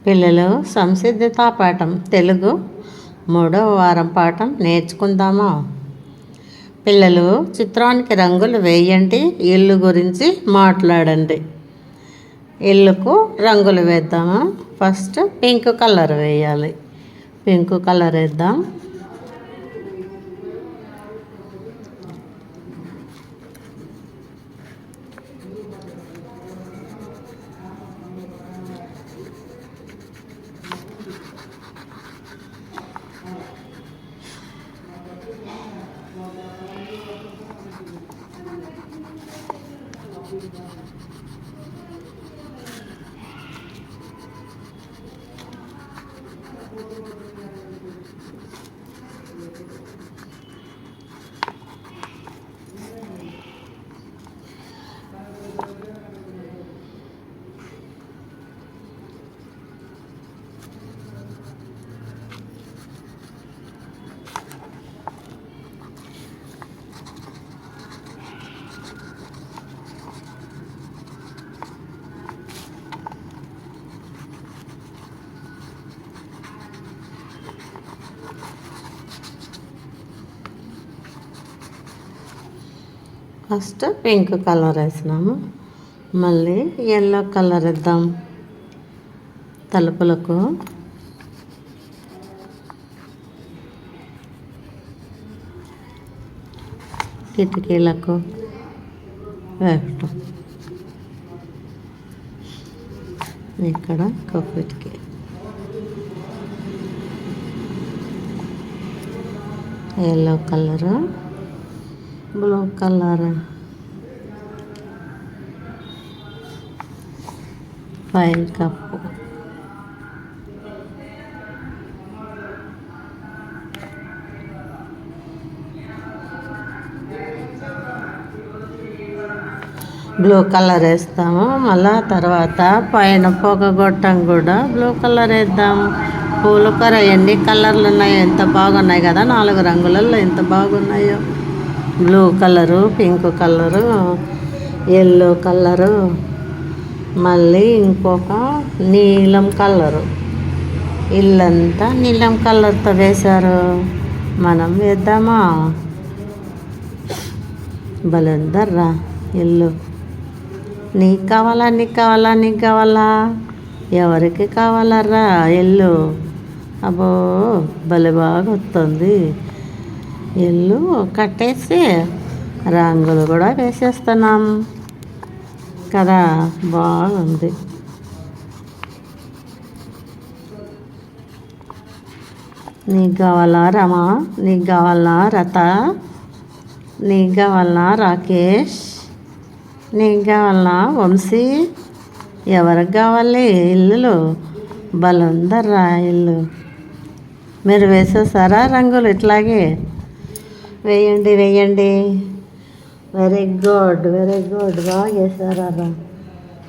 పిల్లలు సంసిద్ధత పాఠం తెలుగు 3వ వారం పాఠం నేర్చుకుందామా. పిల్లలు చిత్రానికి రంగులు వేయండి, ఇల్లు గురించి మాట్లాడండి. ఇల్లుకు రంగులు వేద్దామా. ఫస్ట్ పింక్ కలర్ వేయాలి. పింక్ కలర్ వేద్దాం. ఫస్ట్ పింక్ కలర్ వేసినాము. మళ్ళీ ఎల్లో కలర్ వేద్దాం. తలుపులకు కిటికీలకు వేయటం. ఇక్కడ ఒక కిటికీ. Yellow colour, blue colour, file cup, blue colour వేస్తాము. మళ్ళా తర్వాత పైన పొగ గొట్టం కూడా బ్లూ కలర్ వేద్దాము. పూలు కూర ఎన్ని కలర్లు ఉన్నాయో, ఎంత బాగున్నాయి కదా. 4 రంగులలో ఎంత బాగున్నాయో. Blue colour, pink colour, yellow colour, మళ్ళీ ఇంకొక నీలం కలరు. ఇల్లంతా నీలం కలర్తో వేశారు. మనం వేద్దామా. బలందర్రా ఇల్లు. నీకు కావాలా, నీకు కావాలా, నీకు కావాలా, ఎవరికి కావాలర్రా ఇల్లు. అబ్బో భలే బాగా వస్తుంది. ఇల్లు కట్టేసి రంగులు కూడా వేసేస్తున్నాం కదా. బాగుంది. నీకు కావాలా రమా, నీకు కావాలా రత, నీకు కావాలా రాకేష్, నీకు కావాలా వంశీ, ఎవరికి కావాలి ఇల్లులు. బలందర్రా ఇల్లు. మీరు వేసేసారా రంగులు? ఇట్లాగే వేయండి వేయండి. Very good, very good. బాగా వేసారా.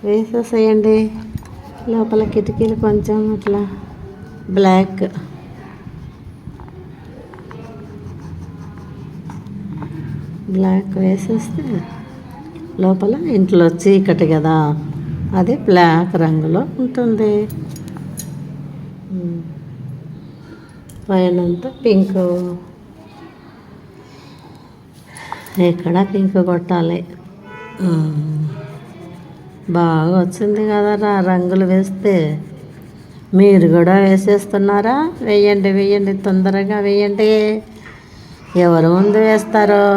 వేసేసేయండి. లోపల కిటికీలు కొంచెం అట్లా బ్లాక్. బ్లాక్ వేసేస్తే లోపల ఇంట్లో చీకటి కదా, అది బ్లాక్ రంగులో ఉంటుంది. పైనంతా పింక్. ఇక్కడ పింక్ కొట్టాలి. బాగా వచ్చింది కదరా రంగులు వేస్తే. మీరు కూడా వేసేస్తున్నారా? వేయండి వేయండి, తొందరగా వేయండి. ఎవరు ముందు వేస్తారో?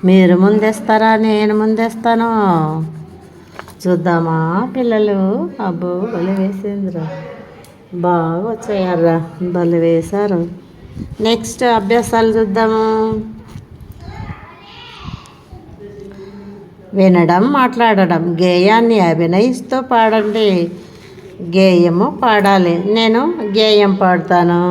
మీరు ముందేస్తారా, నేను ముందేస్తాను? చూద్దామా పిల్లలు. అబ్బో భలే వేసిందిరా. బాగా వచ్చాయారా, భలే వేశారు. నెక్స్ట్ అభ్యాసాలు చూద్దాము. వినడం, మాట్లాడడం. గేయాన్ని అభినయిస్తూ పాడండి. గేయము పాడాలి. నేను గేయం పాడతాను,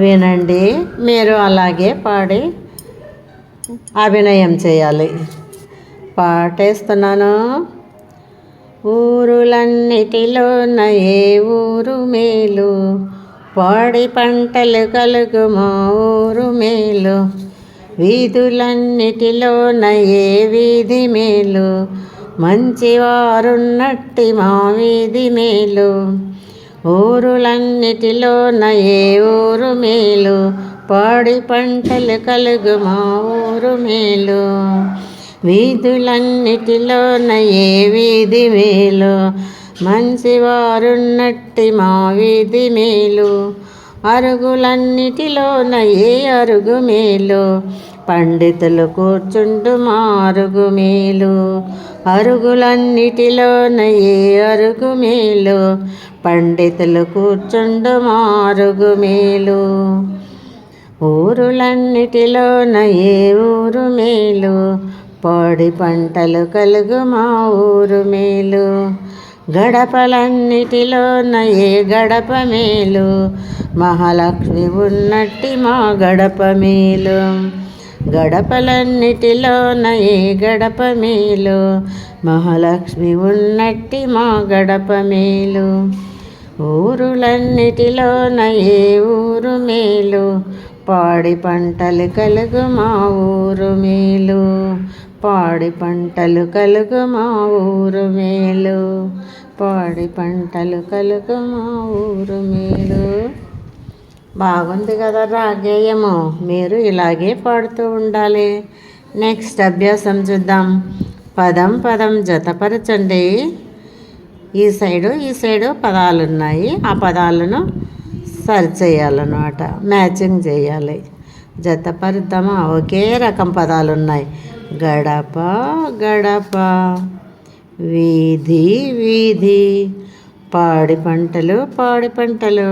వినండి. మీరు అలాగే పాడి అభినయం చేయాలి. పాటేస్తున్నాను. ఊరులన్నిటిలోన ఏ ఊరు మేలు, పాడి పంటలు కలుగుమో ఊరు మేలు. వీధులన్నిటిలోన ఏ వీధి మేలు, మంచివారున్నట్టి మా వీధి మేలు. ఊరులన్నిటిలోన ఏ ఊరు మేలు, పాడి పంటలు కలుగు మా ఊరు మేలు. వీధులన్నిటిలోన ఏ వీధి మేలు, మంచివారున్నట్టి మా వీధి మేలు. అరుగులన్నిటిలోన ఏ అరుగు మేలు, పండితులు కూర్చుండు మా అరుగు మేలు. అరుగులన్నిటిలోన ఏ అరుగు మేలు, పండితులు కూర్చుండు మా అరుగు మేలు. ఊరులన్నిటిలోన ఏ ఊరు మేలు, పాడి పంటలు కలుగు మా ఊరు మేలు. గడపలన్నిటిలోన ఏ గడప మేలు, మహాలక్ష్మి ఉన్నట్టి మా గడప మేలు. గడపలన్నిటిలోన ఏ గడప మేలు, మహాలక్ష్మి ఉన్నట్టి మా గడప మేలు. ఊరులన్నిటిలోన ఏ ఊరు మేలు, పాడి పంటలు కలుగు మా ఊరు మేలు. పాడి పంటలు కలుగు మా ఊరు మేలు. పాడి పంటలు కలుగు మా ఊరు మేలు. బాగుంది కదా రాగేయము. మీరు ఇలాగే పాడుతూ ఉండాలి. నెక్స్ట్ అభ్యాసం చూద్దాం. పదం పదం జతపరచండి. ఈ సైడు పదాలు ఉన్నాయి. ఆ పదాలను సరి చేయాలన్నమాట, మ్యాచింగ్ చేయాలి. జతపరుద్దామా? ఒకే రకం పదాలు ఉన్నాయి. గడప గడప, వీధి వీధి, పాడి పంటలు పాడి పంటలు,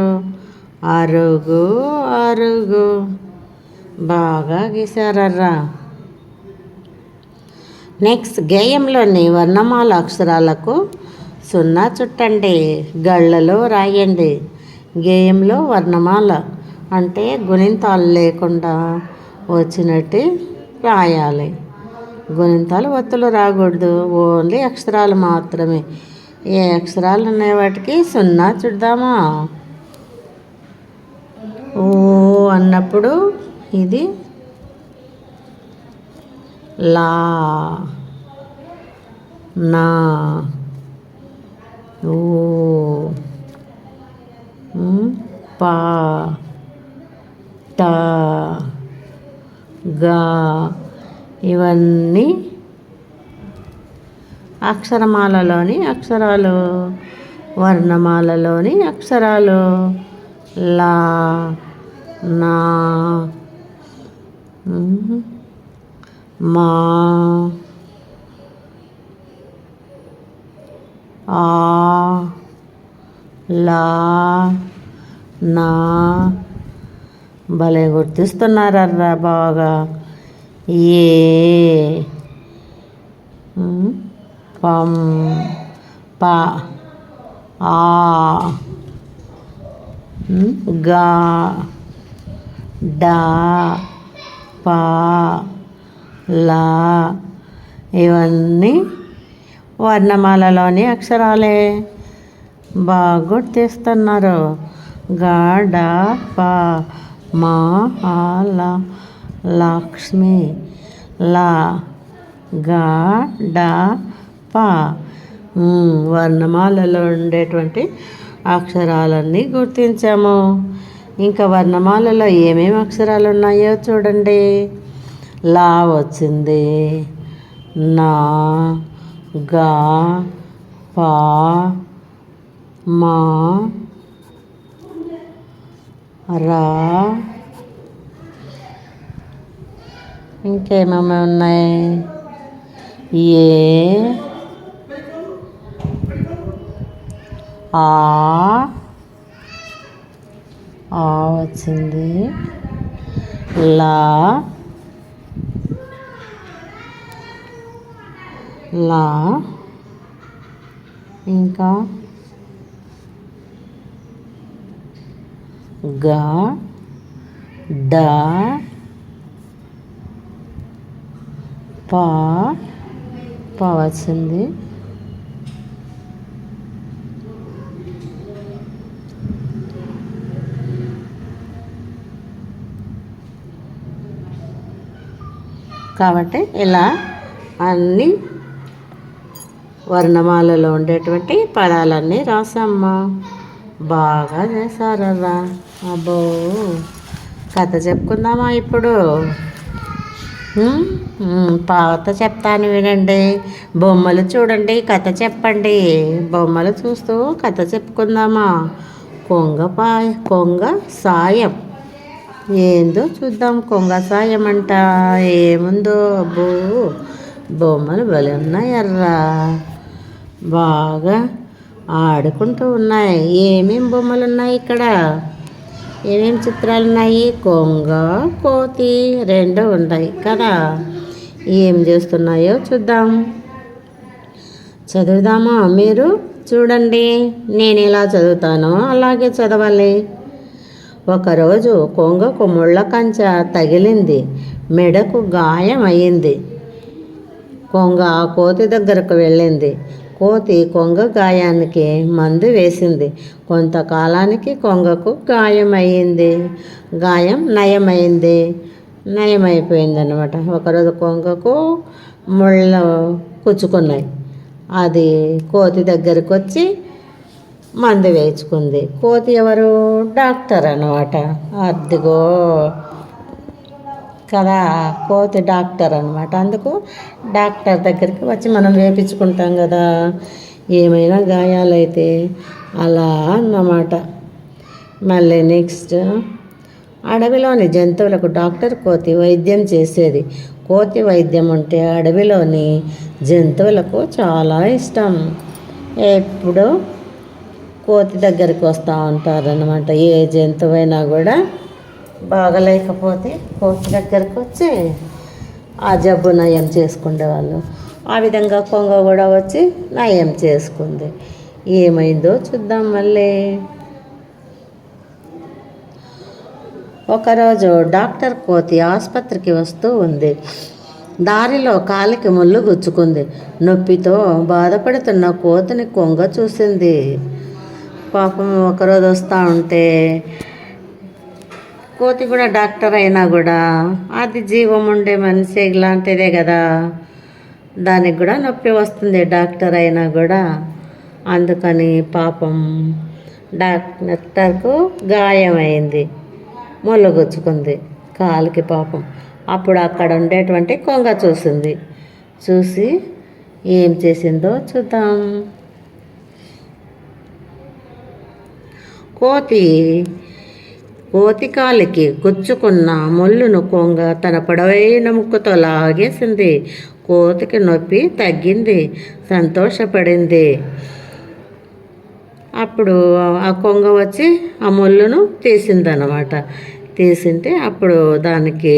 అరుగు అరుగు. బాగా గీశారర్రా. నెక్స్ట్ గేయంలోని వర్ణమాల అక్షరాలకు 0 చుట్టండి, గళ్ళలో రాయండి. గేయంలో వర్ణమాల అంటే గుణింతాలు లేకుండా వచ్చినట్టు రాయాలి. గుణింతాలు ఒత్తులు రాకూడదు, ఓన్లీ అక్షరాలు మాత్రమే. ఏ అక్షరాలు ఉన్నాయి వాటికి 0 చుడదామా? ఓ అన్నప్పుడు ఇది లా, నా, ఓ, పా, టా, గా. ఇవన్నీ అక్షరమాలలోని అక్షరాలు. వర్ణమాలలోని అక్షరాలు. లా, నా, మా, ఆ, లా, నా. భలే గుర్తిస్తున్నారర్రా బాగా. ఏ, పం, ప, ఆ, గా, డా, పా, లా. ఇవన్నీ వర్ణమాలలోని అక్షరాలే. బాగా గుర్తిస్తున్నారు. గా, డా, పా, మా, ఆ, లా, లక్ష్మి, లా, గా, డా, పా. వర్ణమాలలో ఉండేటువంటి అక్షరాలన్నీ గుర్తించాము. ఇంకా వర్ణమాలలో ఏమేమి అక్షరాలు ఉన్నాయో చూడండి. లా వచ్చింది, నా, గా, పా, మా, రా. ఇంకేమేమి ఉన్నాయి? ఏ, ఆ, వచ్చింది, లా, లా. ఇంకా గా, డా, పా, వచ్చింది, కాబట్టి ఇలా అన్ని వర్ణమాలలో ఉండేటువంటి పదాలన్నీ రాసామ్మా. బాగా చేశారరా. అబ్బో, కథ చెప్పుకుందామా ఇప్పుడు? పాత చెప్తాను వినండి. బొమ్మలు చూడండి, కథ చెప్పండి. బొమ్మలు చూస్తూ కథ చెప్పుకుందామా? కొంగ సాయం. ఏందో చూద్దాం. కొంగ సాయం అంట. ఏముందో? అబ్బో, బొమ్మలు భలే ఉన్నాయర్రా. బాగా ఆడుకుంటూ ఉన్నాయి. ఏమేం బొమ్మలు ఉన్నాయి ఇక్కడ? ఏమేమి చిత్రాలు ఉన్నాయి? కొంగ, కోతి రెండు ఉన్నాయి కదా. ఏం చేస్తున్నాయో చూద్దాం. చదువుదామా? మీరు చూడండి, నేను ఎలా చదువుతానో అలాగే చదవాలి. ఒకరోజు కొంగకు ముళ్ళ కంచ తగిలింది, మెడకు గాయం అయ్యింది. కొంగ కోతి దగ్గరకు వెళ్ళింది. కోతి కొంగ గాయానికి మందు వేసింది. కొంతకాలానికి కొంగకు గాయం నయమైపోయింది అన్నమాట. ఒకరోజు కొంగకు ముళ్ళు కుచ్చుకున్నాయి. అది కోతి దగ్గరికి వచ్చి మందు వేయించుకుంది. కోతి ఎవరు? డాక్టర్ అన్నమాట. అదిగో కదా, కోతి డాక్టర్ అనమాట. అందుకు డాక్టర్ దగ్గరికి వచ్చి మనం వేయించుకుంటాం కదా, ఏమైనా గాయాలైతే అలా అన్నమాట. మళ్ళీ నెక్స్ట్, అడవిలోని జంతువులకు డాక్టర్ కోతి వైద్యం చేసేది. కోతి వైద్యం అంటే అడవిలోని జంతువులకు చాలా ఇష్టం. ఎప్పుడు కోతి దగ్గరికి వస్తూ ఉంటారన్నమాట. ఏ జంతువైనా కూడా బాగలేకపోతే కోతి దగ్గరకు వచ్చి ఆ జబ్బు నయం చేసుకునేవాళ్ళు. ఆ విధంగా కొంగ కూడా వచ్చి నయం చేసుకుంది. ఏమైందో చూద్దాం మళ్ళీ. ఒకరోజు డాక్టర్ కోతి ఆసుపత్రికి వస్తూ ఉంది. దారిలో కాలికి ముళ్ళు గుచ్చుకుంది. నొప్పితో బాధపడుతున్న కోతిని కొంగ చూసింది. పాపం ఒకరోజు వస్తూ ఉంటే, కోతి కూడా డాక్టర్ అయినా కూడా అది జీవం ఉండే మనిషి ఇలాంటిదే కదా, దానికి కూడా నొప్పి వస్తుంది డాక్టర్ అయినా కూడా. అందుకని పాపం డాక్టర్కు గాయమైంది, ముళ్ళు గుచ్చుకుంది కాలుకి పాపం. అప్పుడు అక్కడ ఉండేటువంటి కొంగ చూసి ఏం చేసిందో చూద్దాం. కోతి కాలికి గుచ్చుకున్న ముళ్ళును కొంగ తన పొడవైన ముక్కుతో లాగేసింది. కోతికి నొప్పి తగ్గింది, సంతోషపడింది. అప్పుడు ఆ కొంగ వచ్చి ఆ ముళ్ళును తీసిందనమాట. తీసింటే అప్పుడు దానికి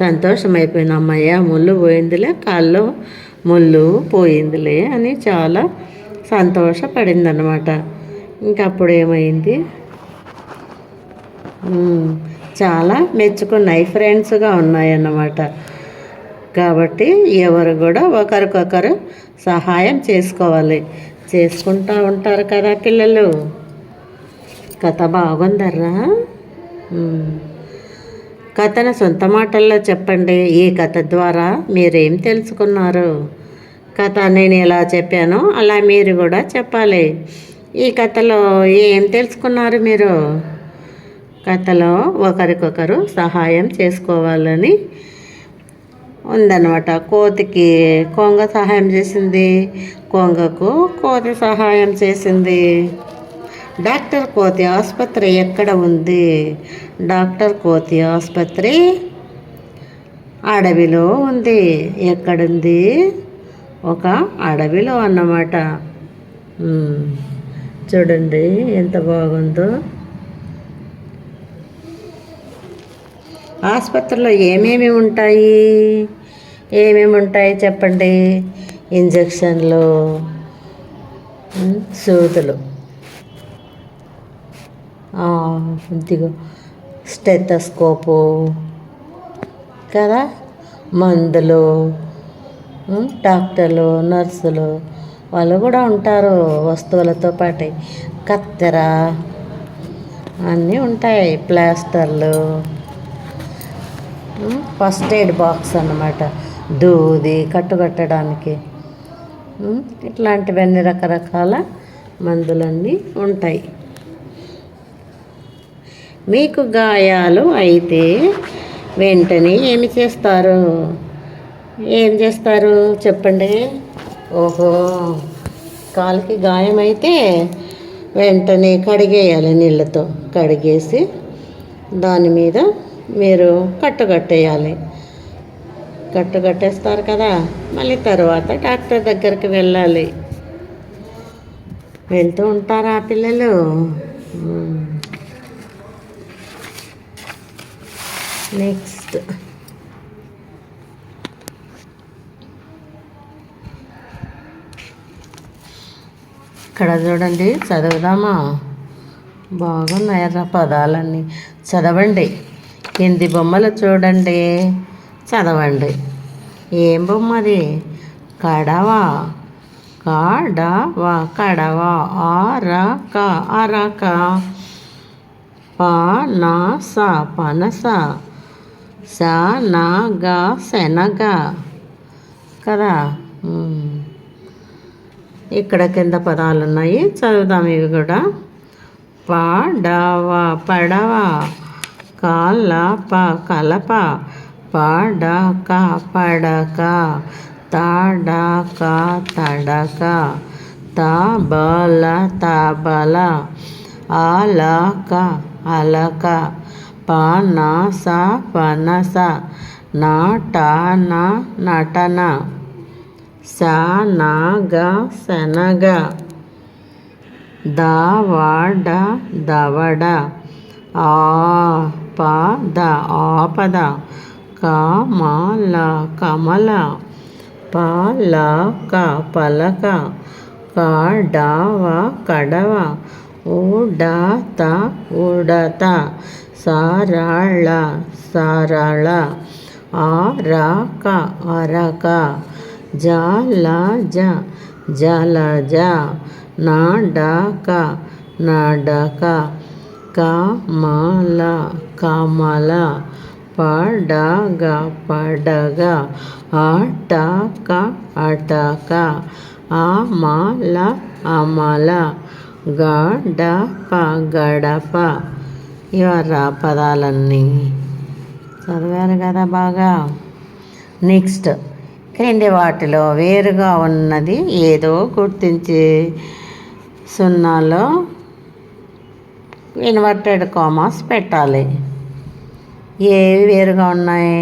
సంతోషమైపోయింది. అమ్మయ్య, ముళ్ళు పోయిందిలే, కాల్లో ముళ్ళు పోయిందిలే అని చాలా సంతోషపడింది అన్నమాట. ఇంకప్పుడు ఏమైంది, చాలా మెచ్చుకున్నాయి, ఫ్రెండ్స్గా ఉన్నాయన్నమాట. కాబట్టి ఎవరు కూడా ఒకరికొకరు సహాయం చేసుకోవాలి, చేసుకుంటూ ఉంటారు కదా పిల్లలు. కథ బాగుందర్రా. కథను సొంత మాటల్లో చెప్పండి. ఈ కథ ద్వారా మీరేం తెలుసుకున్నారు? కథ నేను ఎలా చెప్పానో అలా మీరు కూడా చెప్పాలి. ఈ కథలో ఏం తెలుసుకున్నారు మీరు? కథలో ఒకరికొకరు సహాయం చేసుకోవాలని ఉందన్నమాట. కోతికి కొంగ సహాయం చేసింది, కొంగకు కోతి సహాయం చేసింది. డాక్టర్ కోతి ఆసుపత్రి ఎక్కడ ఉంది? డాక్టర్ కోతి ఆసుపత్రి అడవిలో ఉంది. ఎక్కడుంది? ఒక అడవిలో అన్నమాట. చూడండి ఎంత బాగుందో. ఆసుపత్రిలో ఏమేమి ఉంటాయి చెప్పండి? ఇంజక్షన్లు, సూదులు, ఇదిగో స్టెథోస్కోపు కదా, మందులు, డాక్టర్లు, నర్సులు వాళ్ళు కూడా ఉంటారు వస్తువులతో పాటు. కత్తెర అన్నీ ఉంటాయి, ప్లాస్టర్లు, ఫస్ట్ ఎయిడ్ బాక్స్ అన్నమాట, దూది కట్టుకట్టడానికి, ఇట్లాంటివన్నీ రకరకాల మందులన్నీ ఉంటాయి. మీకు గాయాలు అయితే వెంటనే ఏమి చేస్తారు? ఏం చేస్తారు చెప్పండి? ఓహో, కాలుకి గాయం అయితే వెంటనే కడిగేయాలి, నీళ్ళతో కడిగేసి దాని మీద మీరు కట్టేయాలి. కట్టేస్తారు కదా, మళ్ళీ తర్వాత డాక్టర్ దగ్గరికి వెళ్ళాలి. వెళ్తూ ఉంటారా పిల్లలు? నెక్స్ట్ ఇక్కడ చూడండి, చదువుదామా? బాగున్నాయర్రా పదాలన్నీ. చదవండి. కింది బొమ్మలు చూడండి, చదవండి. ఏం బొమ్మ అది? కడవ. కడవ కడవ. అరక అరక. పనస పనస. శనగ శనగ కదా. ఇక్కడ కింద పదాలు ఉన్నాయి, చదువుదాం ఇవి కూడా. పడవ పడవ. కలప కలప. పడక పడక. తడక తడక. తబల తబల. అలక అలక. పనస పనస. నటన నటన. శనగ శనగ. దవడ దవడ. ఆపద ఆపద. కమల కమల. పలక పలక. కడవ కడవ. ఉడత ఉడత. సరళ సరళ. అరక అరక. జలజ జలజ. నడక నడక. కమల కమల. పడగ పడగ. అటక అటక. అమల అమల. గడప గడప. ఇవరా పదాలన్నీ. చదివారు కదా బాగా. నెక్స్ట్, క్రింది వాటిలో వేరుగా ఉన్నది ఏదో గుర్తించి సున్నాలో ఇన్వర్టెడ్ కామాస్ పెట్టాలి. ఏవి వేరుగా ఉన్నాయి?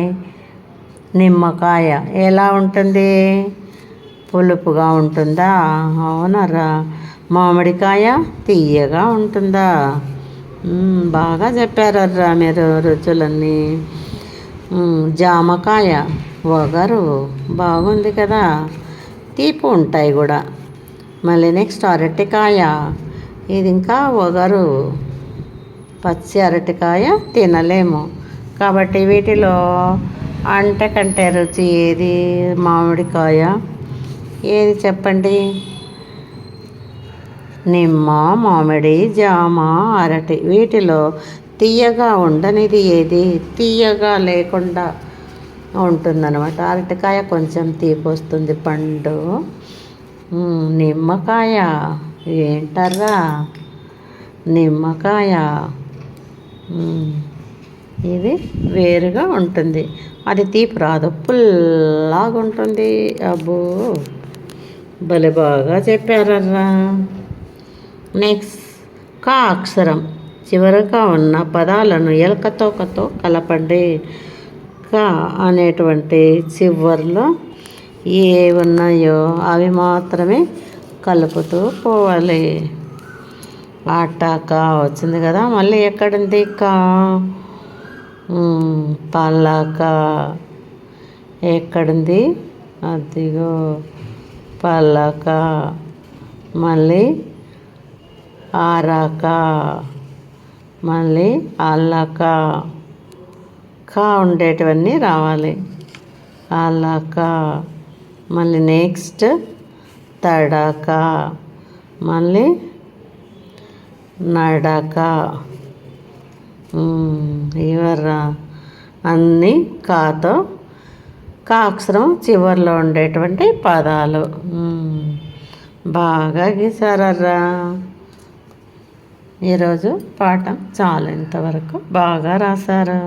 నిమ్మకాయ ఎలా ఉంటుంది? పులుపుగా ఉంటుందా? అవునరా. మామిడికాయ తీయగా ఉంటుందా? బాగా చెప్పారర్రా మీరు రుచులన్నీ. జామకాయ వగరు, బాగుంది కదా, తీపి ఉంటాయి కూడా. మళ్ళీ నెక్స్ట్ అరటికాయ, ఇది ఇంకా వగరు, పచ్చి అరటికాయ తినలేము. కాబట్టి వీటిలో అంటకంటే రుచి ఏది? మామిడికాయ. ఏది చెప్పండి? నిమ్మ, మామిడి, జామ, అరటి. వీటిలో తీయగా ఉండనిది ఏది? తీయగా లేకుండా ఉంటుందన్నమాట. అరటికాయ కొంచెం తీపి వస్తుంది, పండు. నిమ్మకాయ ఏంటర్రా? నిమ్మకాయ ఇది వేరుగా ఉంటుంది, అది తీపి రాదు, పుల్లాగా ఉంటుంది. అబ్బో, భలే బాగా చెప్పారర్రా. నెక్స్ట్, కా అక్షరం చివరగా ఉన్న పదాలను ఎలకతోకతో కలపండి. కా అనేటువంటి చివర్లో ఏ ఉన్నాయో అవి మాత్రమే కలుపుతూ పోవాలి. అటాక వచ్చింది కదా, మళ్ళీ ఎక్కడుంది? కా. పలక ఎక్కడుంది? అదిగో పలక. మళ్ళీ అరక, మళ్ళీ అల్లక. కా ఉండేటివన్నీ రావాలి. అలక. మళ్ళీ నెక్స్ట్ తడక, మళ్ళీ నడక. ఇవర్రా అన్నీ కాతో, కా అక్షరం చివరిలో ఉండేటువంటి పదాలు. బాగా గీసారర్రా. ఈరోజు పాఠం చాలు ఇంతవరకు బాగా రాశారు.